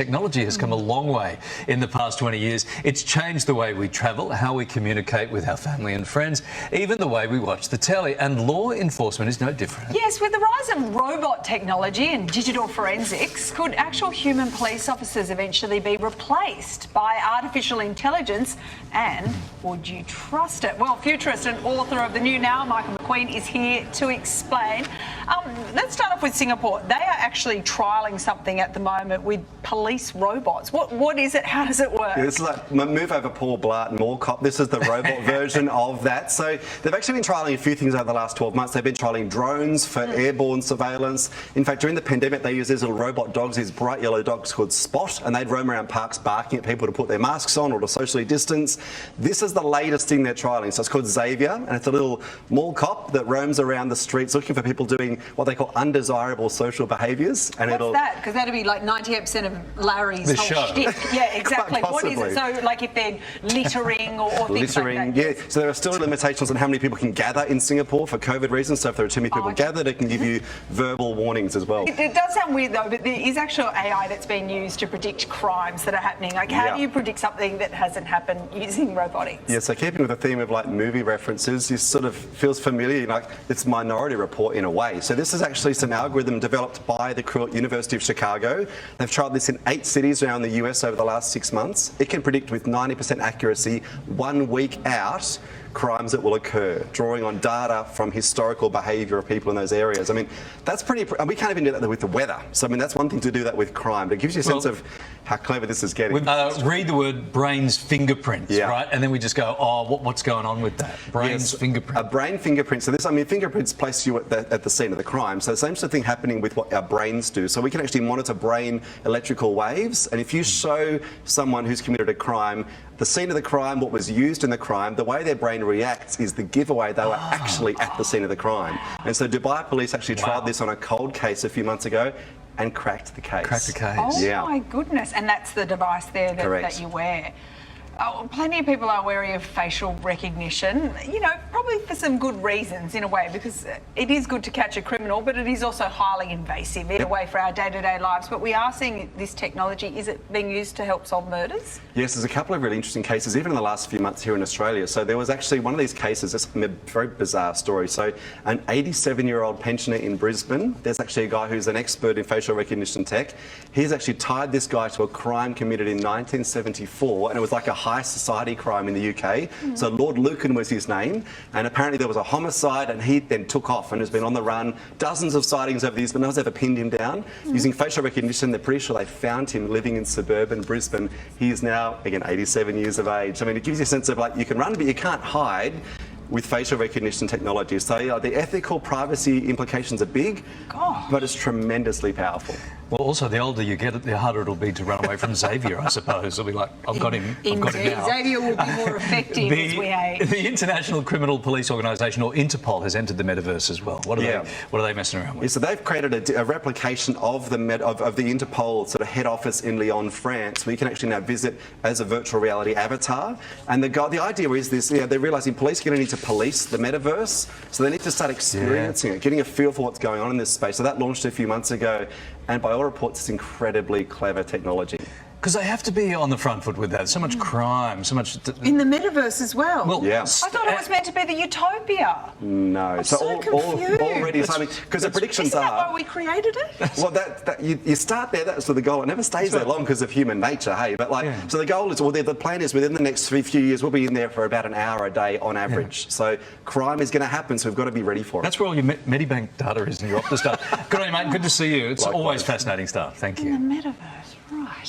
Technology has come a long way in the past 20 years. It's changed the way we travel, how we communicate with our family and friends, even the way we watch the telly. And law enforcement is no different. Yes, with the rise of robot technology and digital forensics, could actual human police officers eventually be replaced by artificial intelligence? And would you trust it? Well, futurist and author of the new Now, Michael McQueen, is here to explain. Let's start off with Singapore. They are actually trialling something at the moment with police robots. What is it? How does it work? Yeah, this is like move over Paul Blart and more cop. This is the robot version of that. So they've actually been trialling a few things over the last 12 months. They've been trialling drones for airborne surveillance. In fact, during the pandemic, they used these little robot dogs, these bright yellow dogs called Spot, and they'd roam around parks barking at people to put their masks on or to socially distance. This is the latest thing they're trialling. So it's called Xavier, and it's a little mall cop that roams around the streets looking for people doing what they call undesirable social behaviours. And what's that? Because that'd be like 98% of Larry's the whole show. shtick. Yeah, exactly. What is it? So, like if they're littering or things like that? Yeah. So there are still limitations on how many people can gather in Singapore for COVID reasons. So if there are too many people gathered, it can give you verbal warnings as well. It does sound weird though, but there is actual AI that's being used to predict crimes that are happening. Like, how do you predict something that hasn't happened using robotics? Yeah, so keeping with the theme of like movie references, this sort of feels familiar, like it's Minority Report in a way. So this is actually some algorithm developed by the crew at University of Chicago. They've tried this in 8 cities around the US over the last 6 months. It can predict with 90% accuracy 1 week out crimes that will occur, drawing on data from historical behaviour of people in those areas. I mean, that's pretty... And we can't even do that with the weather. So, I mean, that's one thing to do that with crime. But it gives you a sense of how clever this is getting. Read the word brain's fingerprints, right? And then we just go, oh, what's going on with that? Brain's fingerprint. A brain fingerprint. So this, I mean, fingerprints place you at the scene of the crime. So the same sort of thing happening with what our brains do. So we can actually monitor brain electrical waves. And if you show someone who's committed a crime the scene of the crime, what was used in the crime, the way their brain reacts is the giveaway they were actually at the scene of the crime. And so Dubai police actually tried this on a cold case a few months ago and cracked the case. Cracked the case. Oh my goodness. And that's the device there that you wear. Oh, plenty of people are wary of facial recognition, you know, probably for some good reasons in a way, because it is good to catch a criminal, but it is also highly invasive in a way for our day-to-day lives. But we are seeing this technology. Is it being used to help solve murders? Yes, there's a couple of really interesting cases, even in the last few months here in Australia. So there was actually one of these cases, it's a very bizarre story. So an 87-year-old pensioner in Brisbane, there's actually a guy who's an expert in facial recognition tech. He's actually tied this guy to a crime committed in 1974, and it was like a high society crime in the UK. So Lord Lucan was his name, and apparently there was a homicide, and he then took off and has been on the run. Dozens of sightings over the years, but no one's ever pinned him down. Using facial recognition, they're pretty sure they found him living in suburban Brisbane. He is now, again, 87 years of age. I mean, it gives you a sense of like, you can run, but you can't hide with facial recognition technology. So the ethical privacy implications are big, but it's tremendously powerful. Well, also, the older you get, the harder it'll be to run away from Xavier, I suppose. It'll be like, I've got him now. Xavier will be more effective as we age. The International Criminal Police Organisation, or Interpol, has entered the metaverse as well. What are they messing around with? Yeah, so they've created a replication of the Interpol sort of head office in Lyon, France, where you can actually now visit as a virtual reality avatar. And the idea is this, they're realising police are going to need to police the metaverse, so they need to start experiencing it, getting a feel for what's going on in this space. So that launched a few months ago, and by all reports, it's incredibly clever technology. Because they have to be on the front foot with that. So much crime, so much... In the metaverse as well? Well, yeah. I thought it was meant to be the utopia. No. I'm so confused. Already something... Because the predictions Isn't that why we created it? Well, you start there, that's the goal. It never stays there long because of human nature, hey? But so the goal is, the plan is within the next few years, we'll be in there for about an hour a day on average. So crime is going to happen, so we've got to be ready for it. That's where all your Medibank data is and your Optus stuff. Good on you, mate. Good to see you. It's always fascinating stuff. Thank you. In the metaverse, right.